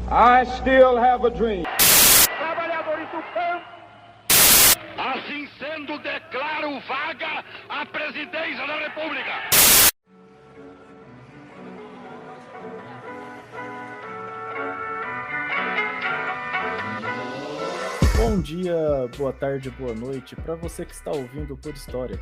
I still have a dream. Trabalhadores do campo. Assim sendo, declaro vaga a presidência da República. Bom dia, boa tarde, boa noite para você que está ouvindo o Por História.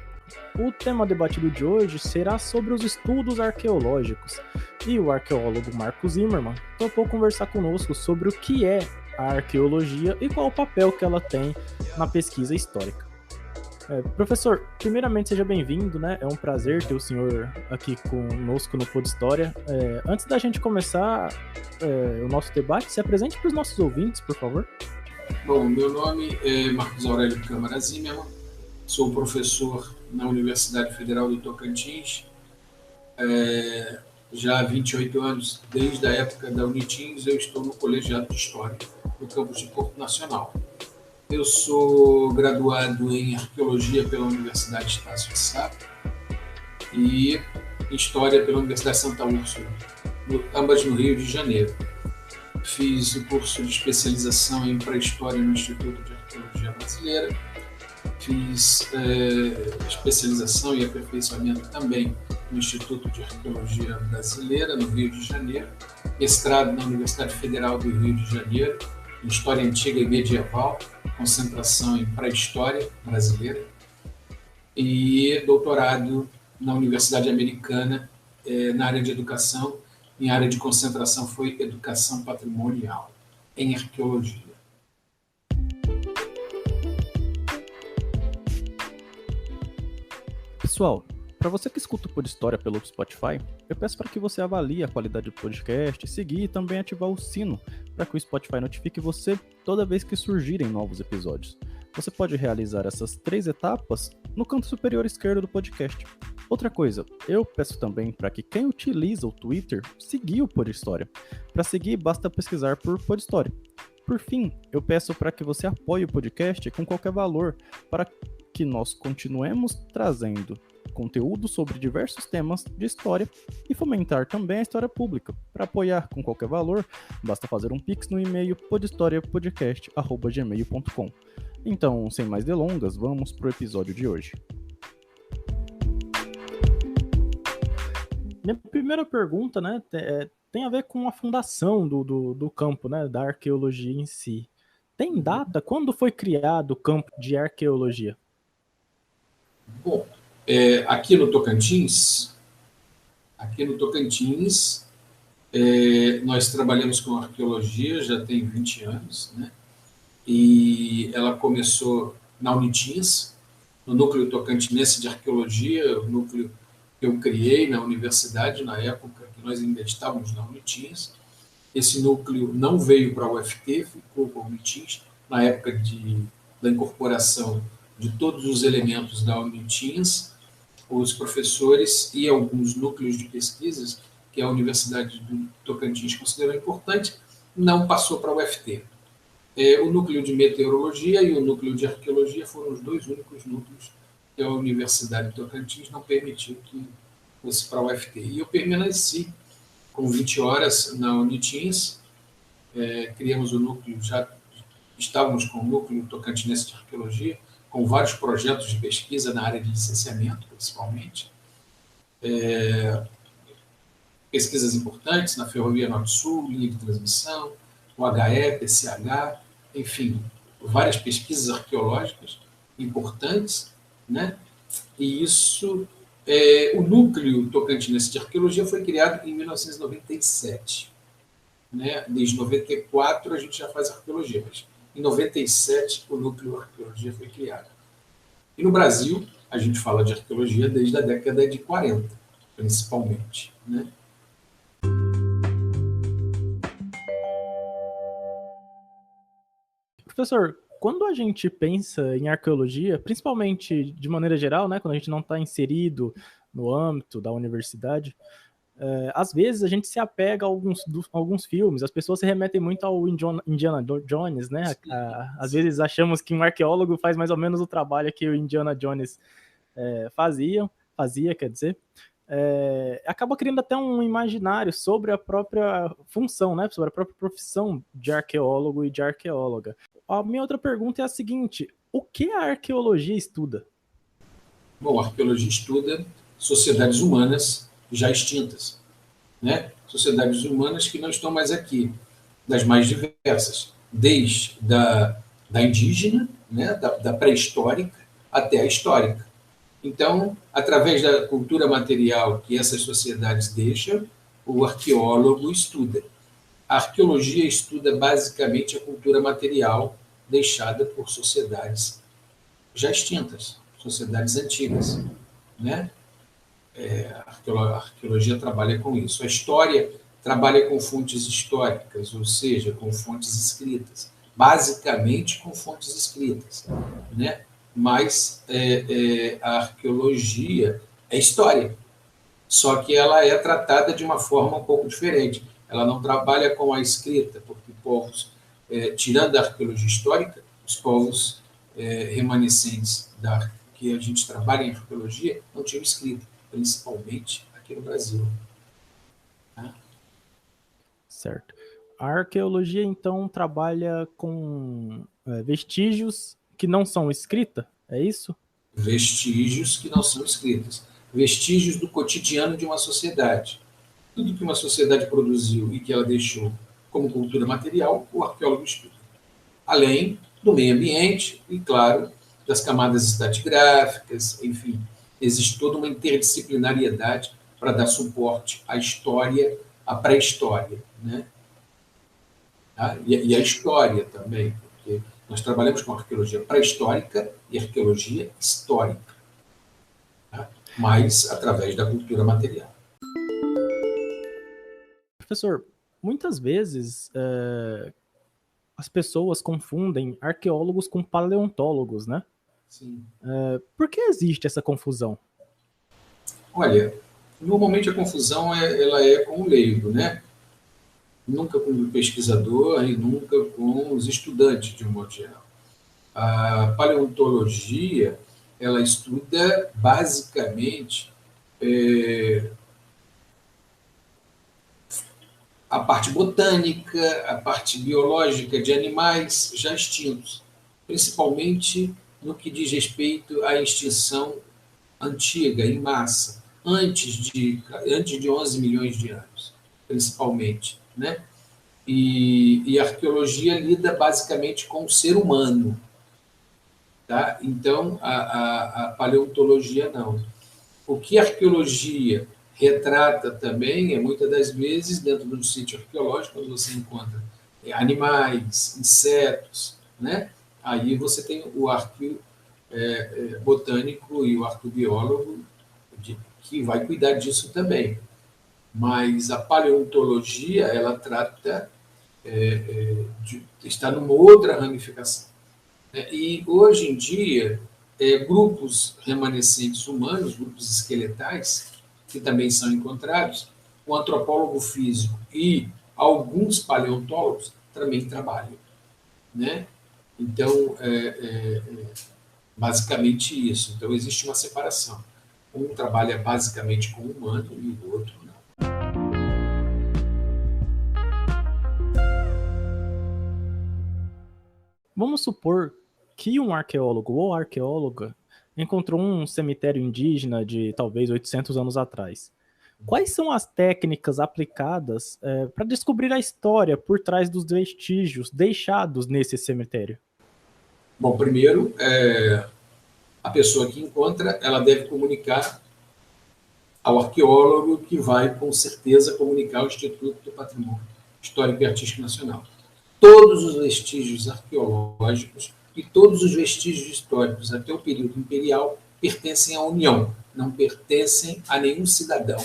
O tema debatido de hoje será sobre os estudos arqueológicos e o arqueólogo Marcos Zimmermann topou conversar conosco sobre o que é a arqueologia e qual o papel que ela tem na pesquisa histórica. Professor, primeiramente seja bem-vindo, né? É um prazer ter o senhor aqui conosco no Por História. Antes da gente começar o nosso debate, se apresente para os nossos ouvintes, por favor. Bom, meu nome é Marcos Aurélio Câmara Zimmermann, sou professor na Universidade Federal do Tocantins, já há 28 anos, desde a época da Unitins, eu estou no Colegiado de História, no campus de Porto Nacional. Eu sou graduado em Arqueologia pela Universidade Estácio de Sá e História pela Universidade Santa Úrsula, ambas no Rio de Janeiro. Fiz o curso de especialização em pré-história no Instituto de Arqueologia Brasileira. Fiz especialização e aperfeiçoamento também no Instituto de Arqueologia Brasileira, no Rio de Janeiro. Mestrado na Universidade Federal do Rio de Janeiro, em História Antiga e Medieval, concentração em pré-história brasileira. E doutorado na Universidade Americana, na área de educação. Minha área de concentração foi Educação Patrimonial, em Arqueologia. Pessoal, para você que escuta o Por História pelo Spotify, eu peço para que você avalie a qualidade do podcast, seguir e também ativar o sino para que o Spotify notifique você toda vez que surgirem novos episódios. Você pode realizar essas 3 etapas no canto superior esquerdo do podcast. Outra coisa, eu peço também para que quem utiliza o Twitter siga o Por História. Para seguir, basta pesquisar por Por História. Por fim, eu peço para que você apoie o podcast com qualquer valor para que nós continuemos trazendo conteúdo sobre diversos temas de história e fomentar também a história pública. Para apoiar com qualquer valor, basta fazer um pix no e-mail podhistoriapodcast@gmail.com. Então, sem mais delongas, vamos para o episódio de hoje. Minha primeira pergunta, né, tem a ver com a fundação do campo, né, da arqueologia em si. Tem data? Quando foi criado o campo de arqueologia? Bom, aqui no Tocantins, nós trabalhamos com arqueologia já tem 20 anos, né? E ela começou na Unitins, no Núcleo Tocantinense de Arqueologia, o núcleo que eu criei na universidade, na época que nós ainda estávamos na Unitins. Esse núcleo não veio para a UFT, ficou com a Unitins, na época da incorporação de todos os elementos da Unitins, os professores e alguns núcleos de pesquisas que a Universidade do Tocantins considerou importante, não passou para a UFT. O núcleo de meteorologia e o núcleo de arqueologia foram os 2 únicos núcleos que a Universidade do Tocantins não permitiu que fosse para a UFT. E eu permaneci com 20 horas na Unitins, criamos o núcleo, já estávamos com o núcleo tocantinense de arqueologia, com vários projetos de pesquisa na área de licenciamento, principalmente. Pesquisas importantes na Ferrovia Norte-Sul, linha de transmissão, o HE, PCH, enfim, várias pesquisas arqueológicas importantes, né? E isso, o núcleo tocantinense de arqueologia foi criado em 1997. Né? Desde 94 a gente já faz arqueologia, mas em 97 o núcleo de arqueologia foi criado. E no Brasil, a gente fala de arqueologia desde a década de 40, principalmente, né? Professor, quando a gente pensa em arqueologia, principalmente de maneira geral, né, quando a gente não está inserido no âmbito da universidade, às vezes a gente se apega a alguns filmes, as pessoas se remetem muito ao Indiana Jones, né? Às vezes achamos que um arqueólogo faz mais ou menos o trabalho que o Indiana Jones fazia, quer dizer. acaba criando até um imaginário sobre a própria função, né? Sobre a própria profissão de arqueólogo e de arqueóloga. A minha outra pergunta é a seguinte: o que a arqueologia estuda? Bom, a arqueologia estuda sociedades humanas já extintas, né? Sociedades humanas que não estão mais aqui, das mais diversas, desde da indígena, né? da pré-histórica até a histórica. Então, através da cultura material que essas sociedades deixam, o arqueólogo estuda. A arqueologia estuda basicamente a cultura material deixada por sociedades já extintas, sociedades antigas, né? A arqueologia trabalha com isso. A história trabalha com fontes históricas, ou seja, com fontes escritas, basicamente com fontes escritas, né? Mas a arqueologia é história, só que ela é tratada de uma forma um pouco diferente. Ela não trabalha com a escrita, porque povos, tirando a arqueologia histórica, os povos remanescentes que a gente trabalha em arqueologia não tinham escrita, principalmente aqui no Brasil. Tá? Certo. A arqueologia, então, trabalha com vestígios que não são escrita, é isso? Vestígios que não são escritos. Vestígios do cotidiano de uma sociedade. Tudo que uma sociedade produziu e que ela deixou como cultura material, o arqueólogo estuda. Além do meio ambiente e, claro, das camadas estratigráficas, enfim, existe toda uma interdisciplinariedade para dar suporte à história, à pré-história, né? Tá? E a história também, porque nós trabalhamos com arqueologia pré-histórica e arqueologia histórica, tá? Mas através da cultura material. Professor, muitas vezes as pessoas confundem arqueólogos com paleontólogos, né? Sim. Por que existe essa confusão? Olha, normalmente a confusão ela é com o leigo, né? Nunca com o pesquisador e nunca com os estudantes, de um modo geral. A paleontologia, ela estuda basicamente a parte botânica, a parte biológica de animais já extintos, principalmente no que diz respeito à extinção antiga, em massa, antes de 11 milhões de anos, principalmente, né? E a arqueologia lida basicamente com o ser humano, tá? Então, a paleontologia não. O que a arqueologia retrata também muitas das vezes, dentro do sítio arqueológico, quando você encontra animais, insetos, né? Aí você tem o arqueobotânico e o arqueobiólogo que vai cuidar disso também. Mas a paleontologia, ela trata, está numa outra ramificação. E, hoje em dia, grupos remanescentes humanos, grupos esqueletais, que também são encontrados, o antropólogo físico e alguns paleontólogos também trabalham, né? Então, basicamente isso. Então, existe uma separação. Um trabalha basicamente com o humano e o outro não. Vamos supor que um arqueólogo ou arqueóloga encontrou um cemitério indígena de talvez 800 anos atrás. Quais são as técnicas aplicadas para descobrir a história por trás dos vestígios deixados nesse cemitério? Bom, primeiro, a pessoa que encontra, ela deve comunicar ao arqueólogo, que vai, com certeza, comunicar ao Instituto do Patrimônio Histórico e Artístico Nacional. Todos os vestígios arqueológicos e todos os vestígios históricos até o período imperial pertencem à União, não pertencem a nenhum cidadão,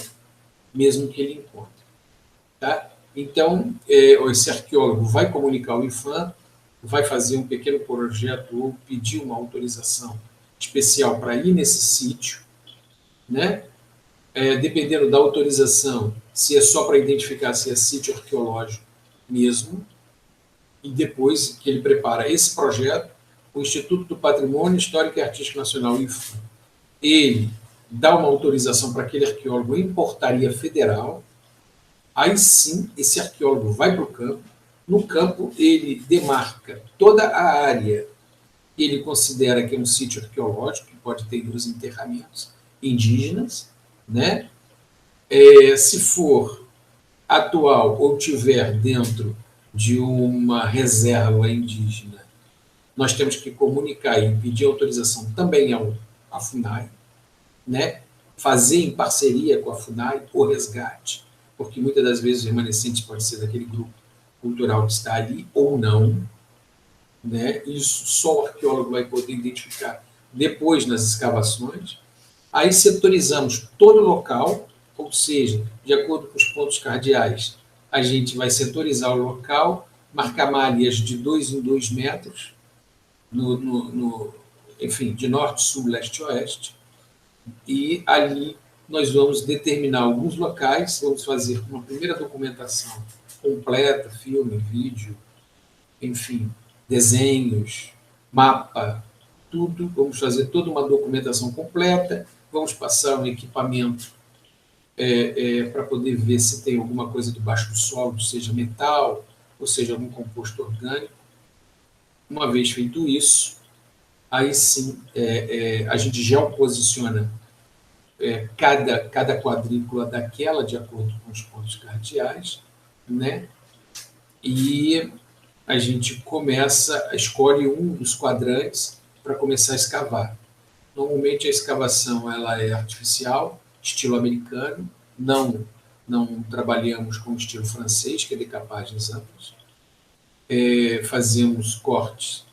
mesmo que ele encontre. Tá? Então, esse arqueólogo vai comunicar ao IPHAN, vai fazer um pequeno projeto ou pedir uma autorização especial para ir nesse sítio, né? Dependendo da autorização, se é só para identificar se é sítio arqueológico mesmo, e depois que ele prepara esse projeto, o Instituto do Patrimônio Histórico e Artístico Nacional, IPHAN, ele dá uma autorização para aquele arqueólogo em portaria federal. Aí sim, esse arqueólogo vai para o campo. No campo, ele demarca toda a área que ele considera que é um sítio arqueológico, que pode ter os enterramentos indígenas, né? Se for atual ou tiver dentro de uma reserva indígena, nós temos que comunicar e pedir autorização também à FUNAI, né? Fazer em parceria com a FUNAI o resgate, porque muitas das vezes o remanescente pode ser daquele grupo cultural que está ali ou não, né? Isso só o arqueólogo vai poder identificar depois nas escavações. Aí setorizamos todo o local, ou seja, de acordo com os pontos cardeais, a gente vai setorizar o local, marcar malhas de 2 em 2 metros, enfim, de norte, sul, leste e oeste, e ali nós vamos determinar alguns locais, vamos fazer uma primeira documentação completa, filme, vídeo, enfim, desenhos, mapa, tudo, vamos fazer toda uma documentação completa, vamos passar um equipamento para poder ver se tem alguma coisa debaixo do solo, seja metal, ou seja, algum composto orgânico. Uma vez feito isso, aí sim a gente geoposiciona cada quadrícula daquela de acordo com os pontos cardeais, né? E a gente escolhe um dos quadrantes para começar a escavar. Normalmente a escavação ela é artificial, estilo americano, não trabalhamos com o estilo francês, que é decapagens amplas. Fazemos cortes,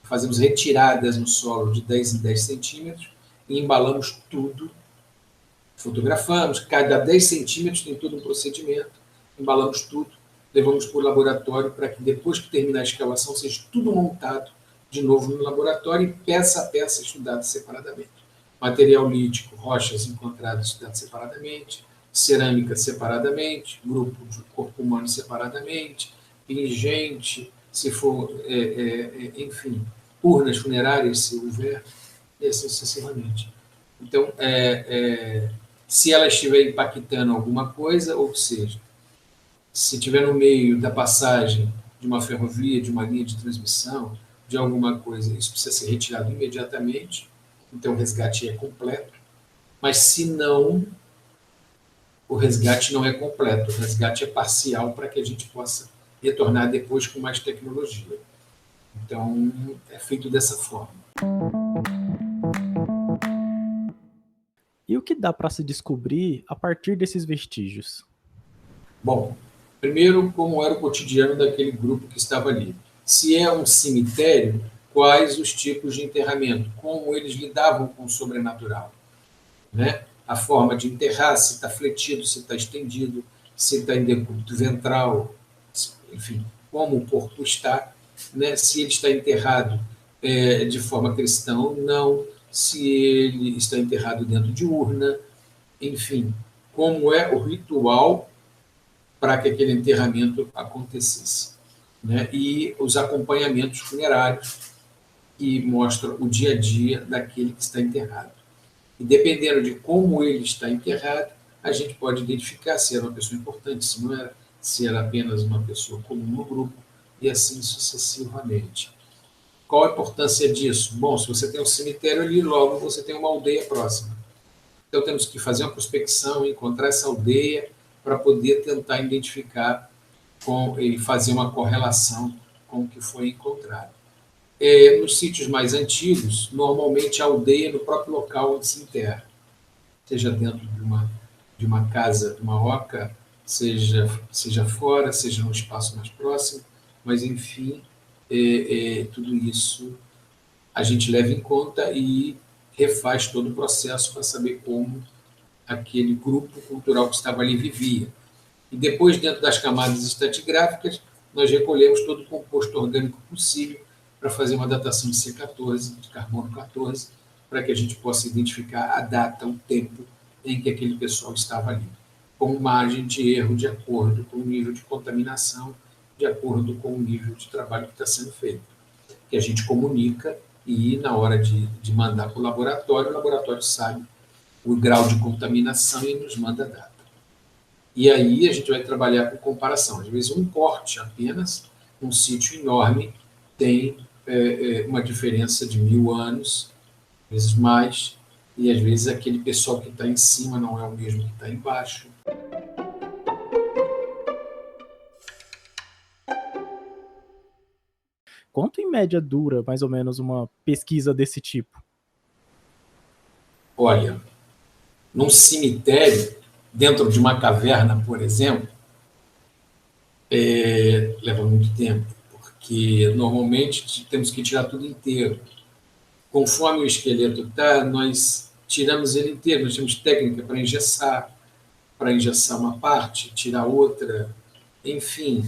fazemos retiradas no solo de 10 em 10 centímetros e embalamos tudo, fotografamos, cada 10 centímetros tem todo um procedimento, embalamos tudo, levamos para o laboratório para que depois que terminar a escavação seja tudo montado de novo no laboratório e peça a peça estudada separadamente. Material lítico, rochas encontradas estudadas separadamente, cerâmica separadamente, grupo de corpo humano separadamente, pingente, se for, enfim, urnas funerárias, se houver, e assim sucessivamente. Então, se ela estiver impactando alguma coisa, ou seja, se estiver no meio da passagem de uma ferrovia, de uma linha de transmissão, de alguma coisa, isso precisa ser retirado imediatamente, então o resgate é completo, mas se não, o resgate não é completo, o resgate é parcial para que a gente possa retornar depois com mais tecnologia. Então, é feito dessa forma. E o que dá para se descobrir a partir desses vestígios? Bom, primeiro, como era o cotidiano daquele grupo que estava ali. Se é um cemitério, quais os tipos de enterramento, como eles lidavam com o sobrenatural, né? A forma de enterrar, se está fletido, se está estendido, se está em decúbito ventral, enfim, como o corpo está, né? Se ele está enterrado de forma cristã ou não, se ele está enterrado dentro de urna, enfim, como é o ritual para que aquele enterramento acontecesse, né? E os acompanhamentos funerários que mostram o dia a dia daquele que está enterrado. E dependendo de como ele está enterrado, a gente pode identificar se era uma pessoa importante, se não era, se era apenas uma pessoa comum no grupo, e assim sucessivamente. Qual a importância disso? Bom, se você tem um cemitério ali, logo você tem uma aldeia próxima. Então temos que fazer uma prospecção, encontrar essa aldeia para poder tentar identificar e fazer uma correlação com o que foi encontrado. Nos sítios mais antigos, normalmente a aldeia é no próprio local onde se enterra, seja dentro de uma casa, de uma oca, seja fora, seja num espaço mais próximo, mas, enfim, tudo isso a gente leva em conta e refaz todo o processo para saber como aquele grupo cultural que estava ali vivia. E depois, dentro das camadas estratigráficas, nós recolhemos todo o composto orgânico possível para fazer uma datação de C14, de carbono 14, para que a gente possa identificar a data, o tempo em que aquele pessoal estava ali, com margem de erro de acordo com o nível de contaminação, de acordo com o nível de trabalho que está sendo feito, que a gente comunica e, na hora de mandar para o laboratório sabe o grau de contaminação e nos manda a data. E aí a gente vai trabalhar com comparação. Às vezes um corte apenas, um sítio enorme, tem uma diferença de 1000 anos, às vezes mais, e às vezes aquele pessoal que está em cima não é o mesmo que está embaixo. Quanto em média dura, mais ou menos, uma pesquisa desse tipo? Olha, num cemitério, dentro de uma caverna, por exemplo, leva muito tempo, porque normalmente temos que tirar tudo inteiro. Conforme o esqueleto está, nós tiramos ele inteiro, nós temos técnica para engessar uma parte, tirar outra, enfim.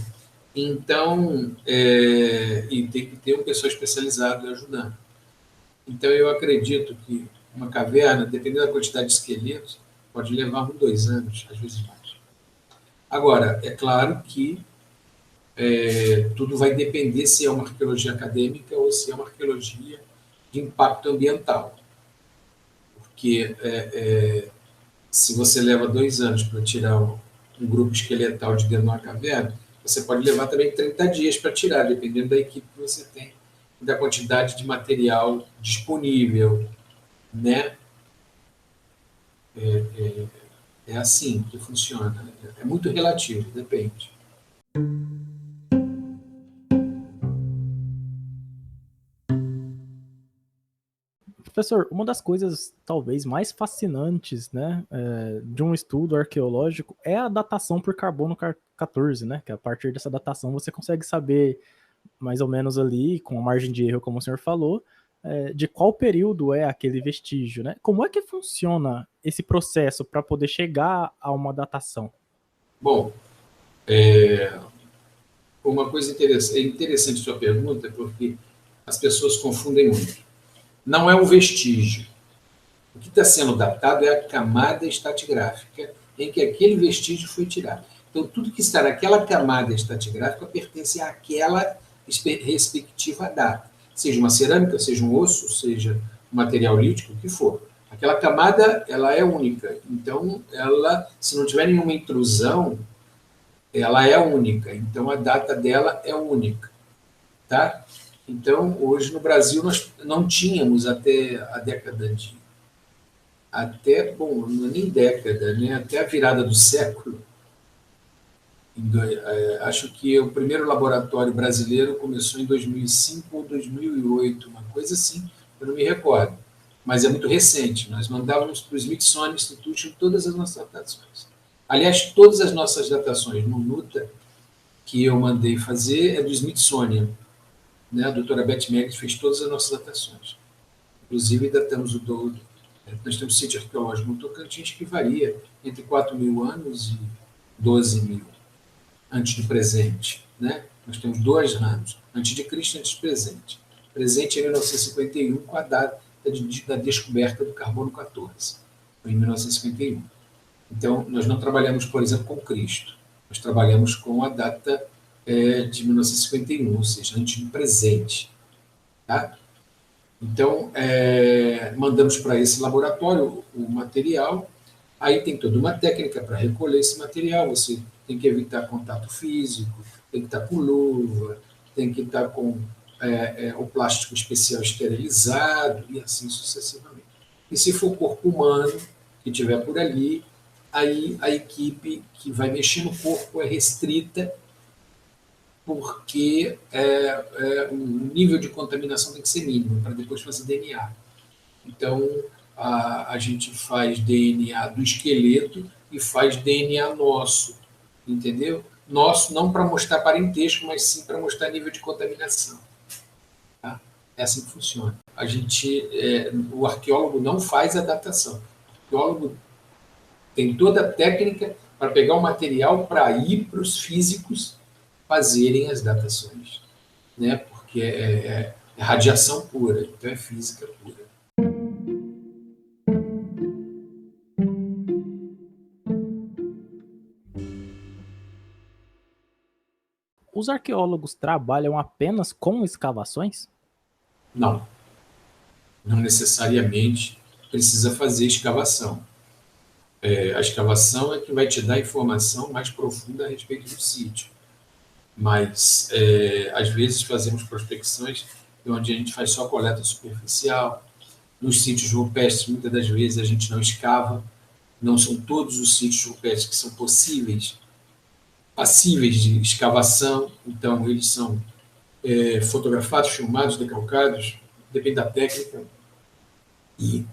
Então, e tem que ter um pessoal especializado ajudando. Então, eu acredito que uma caverna, dependendo da quantidade de esqueletos, pode levar 1, 2 anos, às vezes mais. Agora, é claro que tudo vai depender se é uma arqueologia acadêmica ou se é uma arqueologia de impacto ambiental. Porque se você leva 2 anos para tirar um grupo esqueletal de dentro de uma caverna, você pode levar também 30 dias para tirar, dependendo da equipe que você tem, da quantidade de material disponível, né? É assim que funciona. É muito relativo, depende. Professor, uma das coisas talvez mais fascinantes, né, de um estudo arqueológico é a datação por carbono 14, né? Que a partir dessa datação você consegue saber mais ou menos ali, com a margem de erro, como o senhor falou, de qual período é aquele vestígio, né? Como é que funciona esse processo para poder chegar a uma datação? Bom, uma coisa interessante sua pergunta, porque as pessoas confundem muito. Não é um vestígio. O que está sendo datado é a camada estratigráfica em que aquele vestígio foi tirado. Então, tudo que está naquela camada estratigráfica pertence àquela respectiva data. Seja uma cerâmica, seja um osso, seja um material lítico, o que for. Aquela camada, ela é única. Então, ela, se não tiver nenhuma intrusão, ela é única. Então, a data dela é única. Tá? Então, hoje no Brasil, nós não tínhamos até a década de... bom, não é nem década, né? Até a virada do século. Acho que o primeiro laboratório brasileiro começou em 2005 ou 2008, uma coisa assim, eu não me recordo. Mas é muito recente. Nós mandávamos para o Smithsonian Institution todas as nossas datações. Aliás, todas as nossas datações no NUTA que eu mandei fazer é do Smithsonian. Né? A doutora Beth Meggs fez todas as nossas datações. Inclusive, datamos o Douro. Nós temos um sítio arqueológico no Tocantins que varia entre 4.000 anos e 12.000 antes do presente. Né? Nós temos 2 ramos, antes de Cristo e antes do presente. Presente é 1951, com a data da descoberta do carbono 14. Foi em 1951. Então, nós não trabalhamos, por exemplo, com Cristo. Nós trabalhamos com a data de 1951, ou seja, antes do presente. Tá? Então, mandamos para esse laboratório o material, aí tem toda uma técnica para recolher esse material, você tem que evitar contato físico, tem que estar com luva, tem que estar com o plástico especial esterilizado, e assim sucessivamente. E se for corpo humano, que estiver por ali, aí a equipe que vai mexer no corpo é restrita, porque o nível de contaminação tem que ser mínimo, para depois fazer DNA. Então, a gente faz DNA do esqueleto e faz DNA nosso, entendeu? Nosso não para mostrar parentesco, mas sim para mostrar nível de contaminação. Tá? É assim que funciona. O arqueólogo não faz a datação. O arqueólogo tem toda a técnica para pegar o material para ir para os físicos fazerem as datações, né? Porque é radiação pura, então é física pura. Os arqueólogos trabalham apenas com escavações? Não necessariamente precisa fazer escavação. A escavação é que vai te dar informação mais profunda a respeito do sítio. Mas, às vezes, fazemos prospecções onde a gente faz só coleta superficial. Nos sítios rupestres, muitas das vezes, a gente não escava. Não são todos os sítios rupestres que são passíveis de escavação. Então, eles são fotografados, filmados, decalcados, depende da técnica, e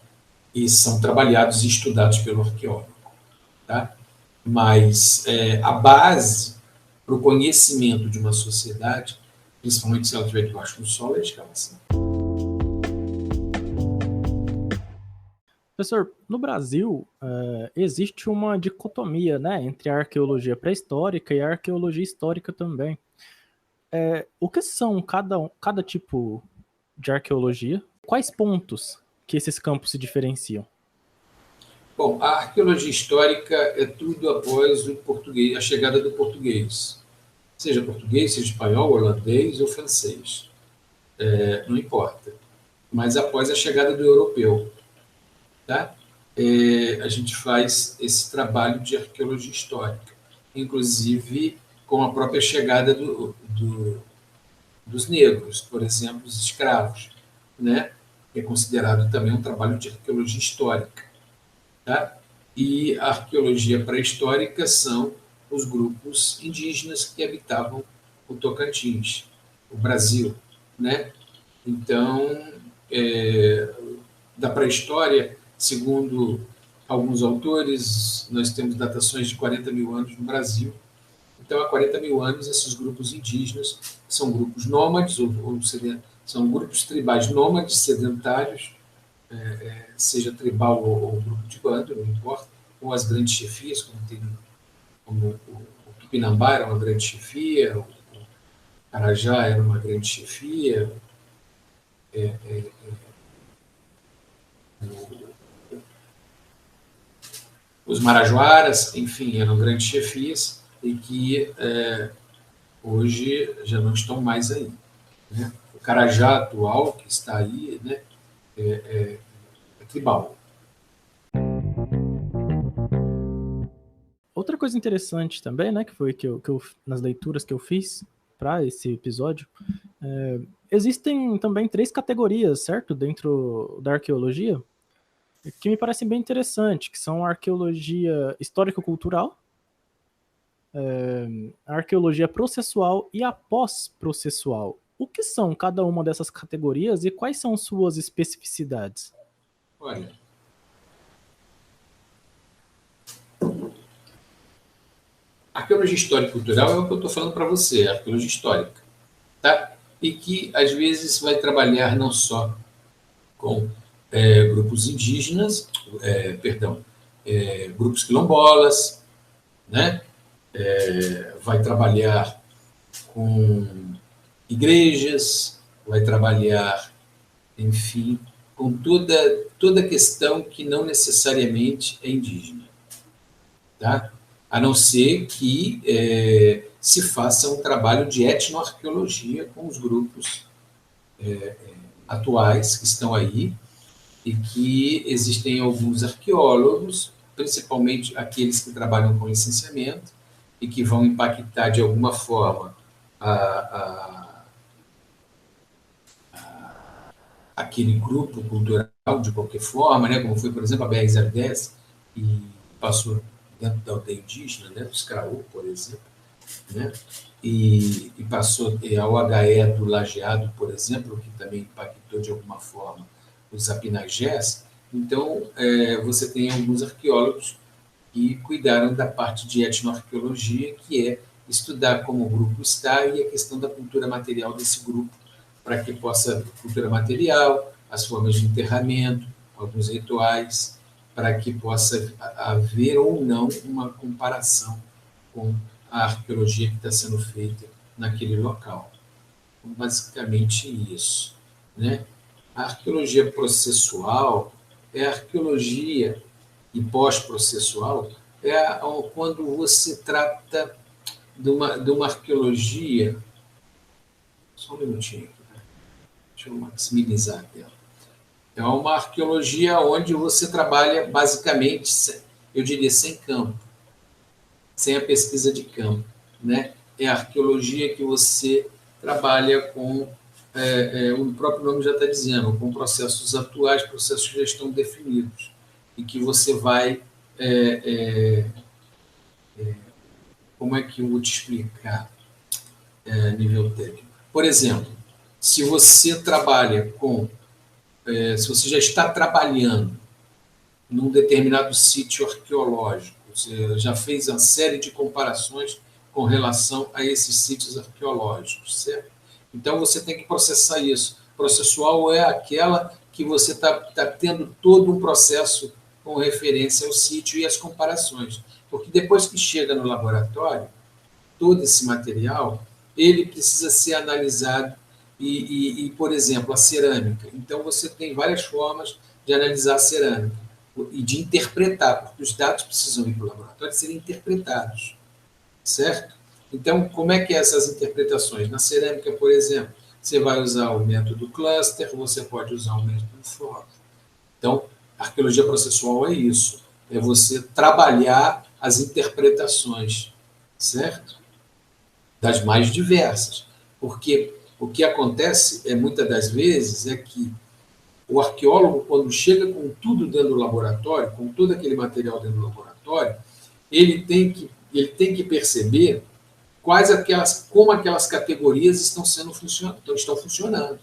são trabalhados e estudados pelo arqueólogo. Tá? Mas a base para o conhecimento de uma sociedade, principalmente se ela estiver debaixo do solo, é a escavação. Professor, no Brasil existe uma dicotomia, né, entre a arqueologia pré-histórica e a arqueologia histórica também. O que são cada tipo de arqueologia? Quais pontos que esses campos se diferenciam? Bom, a arqueologia histórica é tudo após o português, a chegada do português. Seja português, seja espanhol, holandês ou francês. Não importa. Mas após a chegada do europeu. Tá? A gente faz esse trabalho de arqueologia histórica, inclusive com a própria chegada dos negros, por exemplo, os escravos, né? Que é considerado também um trabalho de arqueologia histórica. Tá? E a arqueologia pré-histórica são os grupos indígenas que habitavam o Tocantins, o Brasil. Né? Então, da pré-história, segundo alguns autores, nós temos datações de 40 mil anos no Brasil. Então, há 40 mil anos, esses grupos indígenas são grupos nômades, ou são grupos tribais nômades sedentários, seja tribal ou grupo de bando, não importa, ou as grandes chefias, como o Tupinambá era uma grande chefia, o Carajá era uma grande chefia, os Marajoaras, enfim, eram grandes chefias e que hoje já não estão mais aí. Né? O Carajá atual, que está aí, né, é tribal. Outra coisa interessante também, né, que foi que eu nas leituras que eu fiz para esse episódio, existem também 3 categorias, certo, dentro da arqueologia, que me parecem bem interessantes, que são a arqueologia histórico-cultural, a arqueologia processual e a pós-processual. O que são cada uma dessas categorias e quais são suas especificidades? Olha, a arqueologia histórico-cultural é o que eu estou falando para você, a arqueologia histórica. Tá? E que, às vezes, vai trabalhar não só com grupos indígenas, grupos quilombolas, né? Vai trabalhar com igrejas, vai trabalhar, enfim, com toda questão que não necessariamente é indígena. Tá? A não ser que se faça um trabalho de etnoarqueologia com os grupos atuais que estão aí, e que existem alguns arqueólogos, principalmente aqueles que trabalham com licenciamento, e que vão impactar de alguma forma aquele grupo cultural de qualquer forma, né? Como foi, por exemplo, a BR-010, e passou dentro da aldeia indígena, né? Do Escraú, por exemplo, né? E passou a OHE do Lajeado, por exemplo, que também impactou de alguma forma os apinagés. Então, você tem alguns arqueólogos que cuidaram da parte de etnoarqueologia, que é estudar como o grupo está e a questão da cultura material desse grupo, para que possa, cultura material, as formas de enterramento, alguns rituais, para que possa haver ou não uma comparação com a arqueologia que está sendo feita naquele local. Então, basicamente isso, né? A arqueologia processual é a arqueologia, e pós-processual quando você trata de uma arqueologia. Só um minutinho aqui, né? Deixa eu maximizar a tela. É uma arqueologia onde você trabalha basicamente, eu diria, sem campo, sem a pesquisa de campo, né? É a arqueologia que você trabalha com, o próprio nome já está dizendo, com processos atuais, processos que já estão definidos, e que você vai... como é que eu vou te explicar a nível técnico? Por exemplo, se você trabalha com... se você já está trabalhando num determinado sítio arqueológico, você já fez uma série de comparações com relação a esses sítios arqueológicos, certo? Então, você tem que processar isso. Processual é aquela que você está tendo todo um processo com referência ao sítio e às comparações. Porque depois que chega no laboratório, todo esse material, ele precisa ser analisado e, por exemplo, a cerâmica. Então, você tem várias formas de analisar a cerâmica e de interpretar, porque os dados precisam ir para o laboratório serem interpretados, certo? Então, como é que é essas interpretações? Na cerâmica, por exemplo, você vai usar o método cluster, você pode usar o método FOG. Então, a arqueologia processual é isso, é você trabalhar as interpretações, certo? Das mais diversas, porque o que acontece, muitas das vezes, é que o arqueólogo, quando chega com tudo dentro do laboratório, com todo aquele material dentro do laboratório, ele tem que perceber como aquelas categorias estão funcionando,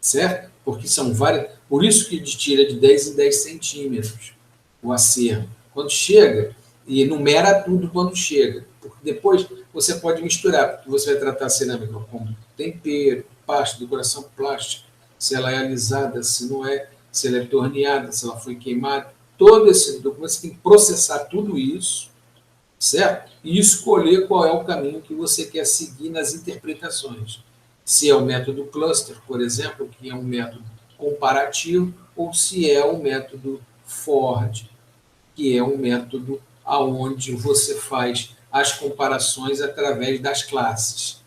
certo? Porque são várias, por isso que ele tira de 10 em 10 centímetros o acervo. Quando chega, e enumera tudo quando chega, porque depois você pode misturar, porque você vai tratar a cerâmica como tempero, pasta, decoração plástica, se ela é alisada, se não é, se ela é torneada, se ela foi queimada. Todo esse documento, você tem que processar tudo isso, certo? E escolher qual é o caminho que você quer seguir nas interpretações. Se é o método cluster, por exemplo, que é um método comparativo, ou se é o método Ford, que é um método onde você faz as comparações através das classes.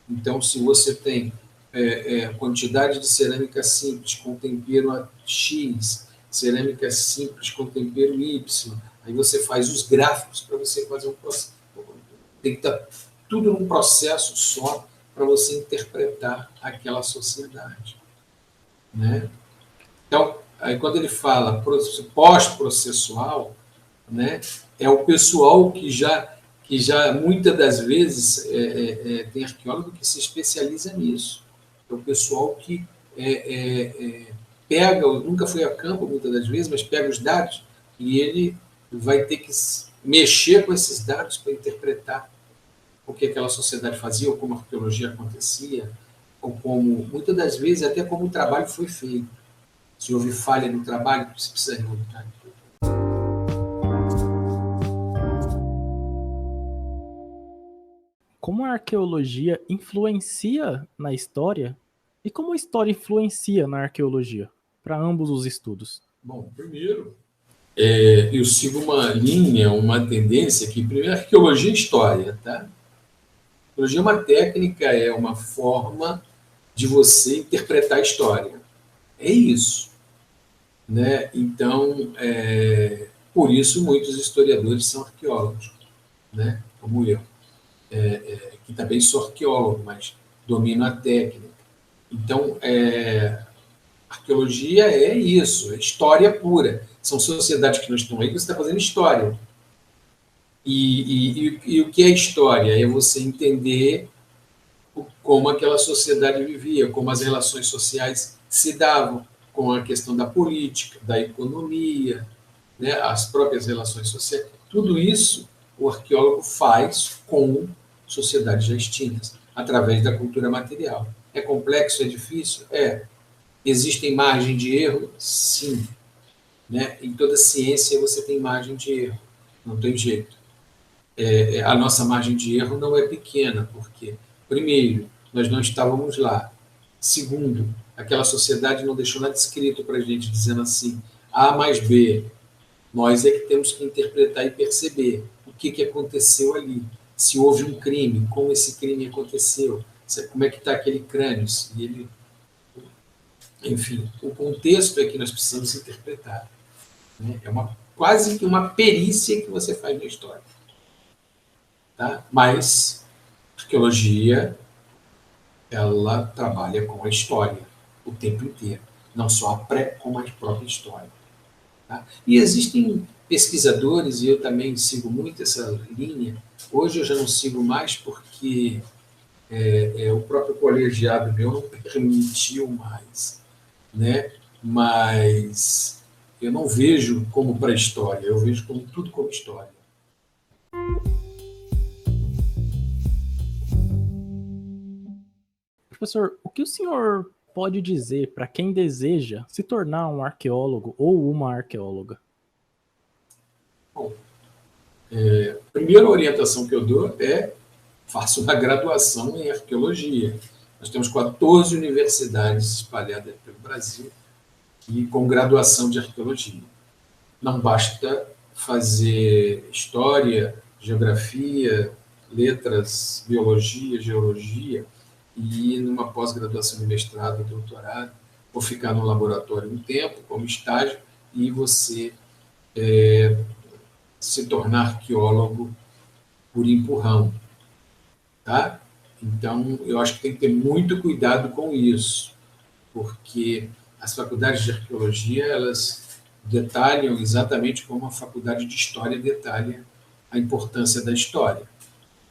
Então, se você tem quantidade de cerâmica simples com tempero X, cerâmica simples com tempero Y, aí você faz os gráficos para você fazer um processo. Tem que estar tudo num processo só para você interpretar aquela sociedade, né? Então, aí quando ele fala pós-processual, né, é o pessoal que já muitas das vezes tem arqueólogo que se especializa nisso. É o pessoal que pega, nunca foi a campo muitas das vezes, mas pega os dados e ele vai ter que mexer com esses dados para interpretar o que aquela sociedade fazia, ou como a arqueologia acontecia, ou como, muitas das vezes, até como o trabalho foi feito. Se houve falha no trabalho, você precisa remontar. Como a arqueologia influencia na história e como a história influencia na arqueologia, para ambos os estudos? Bom, primeiro, eu sigo uma linha, uma tendência que, primeiro, arqueologia e história, tá? Arqueologia é uma técnica, é uma forma de você interpretar a história. É isso, né? Então, por isso, muitos historiadores são arqueólogos, né? Como eu. Que também sou arqueólogo, mas domino a técnica. Então, arqueologia é isso, é história pura. São sociedades que não estão aí que você está fazendo história. E o que é história? É você entender como aquela sociedade vivia, como as relações sociais se davam, com a questão da política, da economia, né, as próprias relações sociais. Tudo isso o arqueólogo faz com sociedades já extintas, através da cultura material. É complexo, é difícil? Existem margem de erro? Sim. Né? Em toda ciência você tem margem de erro, não tem jeito. A nossa margem de erro não é pequena, porque, primeiro, nós não estávamos lá. Segundo, aquela sociedade não deixou nada escrito para a gente, dizendo assim, A mais B. Nós é que temos que interpretar e perceber o que aconteceu ali. Se houve um crime, como esse crime aconteceu, como é que está aquele crânio, se ele... Enfim, o contexto é que nós precisamos interpretar. Né? quase que uma perícia que você faz na história. Tá? Mas a arqueologia, ela trabalha com a história o tempo inteiro, não só a pré, como a própria história. Tá? E existem pesquisadores, e eu também sigo muito essa linha. Hoje eu já não sigo mais porque o próprio colegiado meu não permitiu mais, né? Mas eu não vejo como pré-história, eu vejo como tudo como história. Professor, o que o senhor pode dizer para quem deseja se tornar um arqueólogo ou uma arqueóloga? Bom, a primeira orientação que eu dou faça uma graduação em arqueologia. Nós temos 14 universidades espalhadas pelo Brasil e com graduação de arqueologia. Não basta fazer história, geografia, letras, biologia, geologia e ir numa pós-graduação de mestrado, doutorado, ou ficar no laboratório um tempo, como estágio, e você se tornar arqueólogo por empurrão. Tá? Então, eu acho que tem que ter muito cuidado com isso, porque as faculdades de arqueologia, elas detalham exatamente como a faculdade de história detalha a importância da história,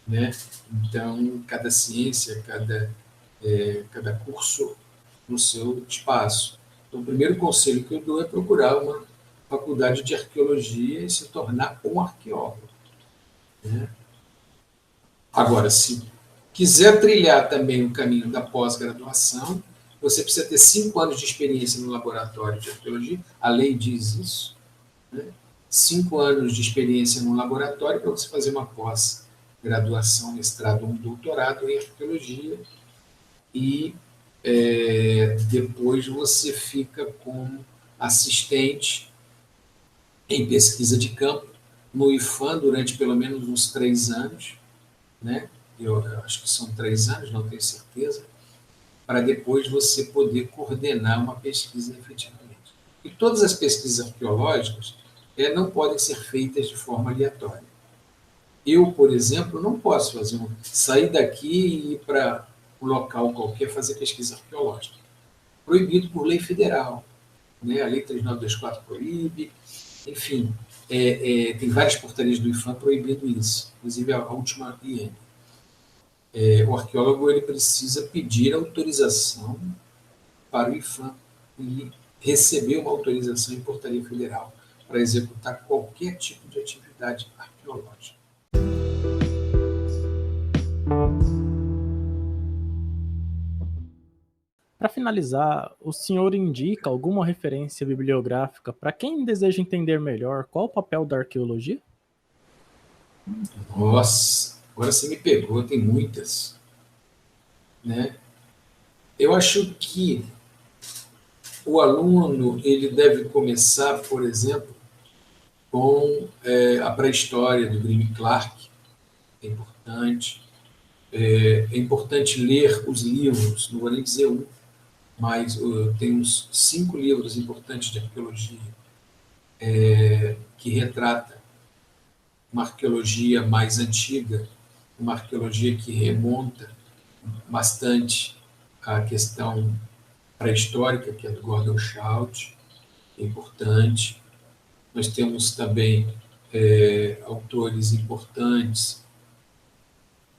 né? Então, cada ciência, cada curso no seu espaço. Então, o primeiro conselho que eu dou é procurar uma faculdade de arqueologia e se tornar um arqueólogo, né? Agora, se quiser trilhar também o caminho da pós-graduação, você precisa ter 5 anos de experiência no laboratório de arqueologia, a lei diz isso, né? 5 anos de experiência no laboratório para você fazer uma pós-graduação, mestrado ou um doutorado em arqueologia, e depois você fica como assistente em pesquisa de campo no IPHAN durante pelo menos uns 3 anos, né? Eu acho que são 3 anos, não tenho certeza, para depois você poder coordenar uma pesquisa efetivamente. E todas as pesquisas arqueológicas não podem ser feitas de forma aleatória. Eu, por exemplo, não posso sair daqui e ir para um local qualquer fazer pesquisa arqueológica. Proibido por lei federal, né? A lei 3924 proíbe, enfim, tem várias portarias do IPHAN proibindo isso, inclusive a última IN. O arqueólogo ele precisa pedir autorização para o IPHAN e receber uma autorização em portaria federal para executar qualquer tipo de atividade arqueológica. Para finalizar, o senhor indica alguma referência bibliográfica para quem deseja entender melhor qual o papel da arqueologia? Nossa, agora você me pegou, tem muitas, né? Eu acho que o aluno ele deve começar, por exemplo, com a pré-história do Grimm e Clark, é importante. É importante ler os livros, não vou nem dizer um, mas tem uns 5 livros importantes de arqueologia que retrata uma arqueologia mais antiga, uma arqueologia que remonta bastante à questão pré-histórica, que é do Gordon Shout, é importante. Nós temos também autores importantes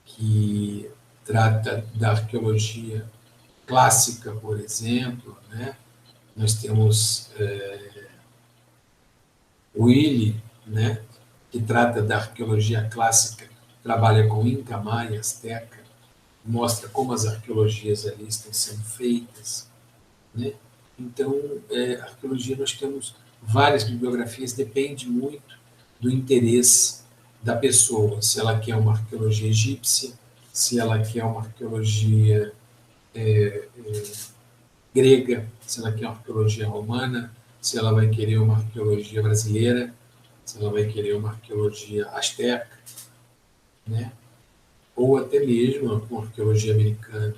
que tratam da arqueologia clássica, por exemplo, né? Nós temos Willi, né? Que trata da arqueologia clássica, trabalha com Inca, Maia, Azteca, mostra como as arqueologias ali estão sendo feitas, né? Então, a arqueologia, nós temos várias bibliografias, depende muito do interesse da pessoa, se ela quer uma arqueologia egípcia, se ela quer uma arqueologia grega, se ela quer uma arqueologia romana, se ela vai querer uma arqueologia brasileira, se ela vai querer uma arqueologia asteca, né? Ou até mesmo uma arqueologia americana,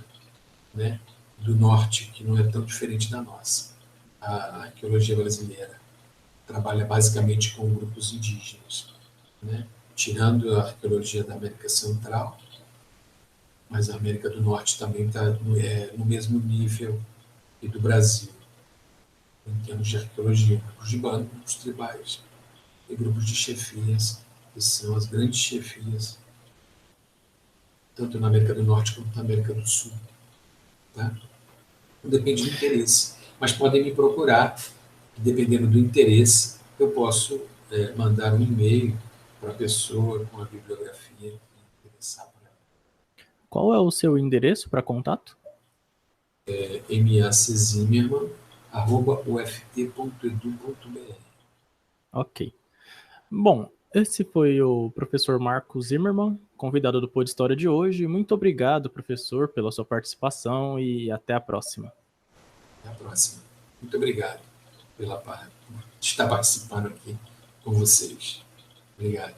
né? Do norte, que não é tão diferente da nossa, a arqueologia brasileira. trabalha basicamente com grupos indígenas, né? Tirando a arqueologia da América Central, mas a América do Norte também está no mesmo nível e do Brasil, em termos de arqueologia, grupos de bando, grupos tribais e grupos de chefias, que são as grandes chefias, tanto na América do Norte quanto na América do Sul. Tá? Depende do interesse, mas podem me procurar, dependendo do interesse, eu posso mandar um e-mail para a pessoa com a bibliografia que interessar por ela. Qual é o seu endereço para contato? maczimmermann@uft.edu.br. Ok. Bom, esse foi o professor Marcos Zimmermann, convidado do Pod História de hoje. Muito obrigado, professor, pela sua participação e até a próxima. Até a próxima. Muito obrigado por estar participando aqui com vocês. Obrigado.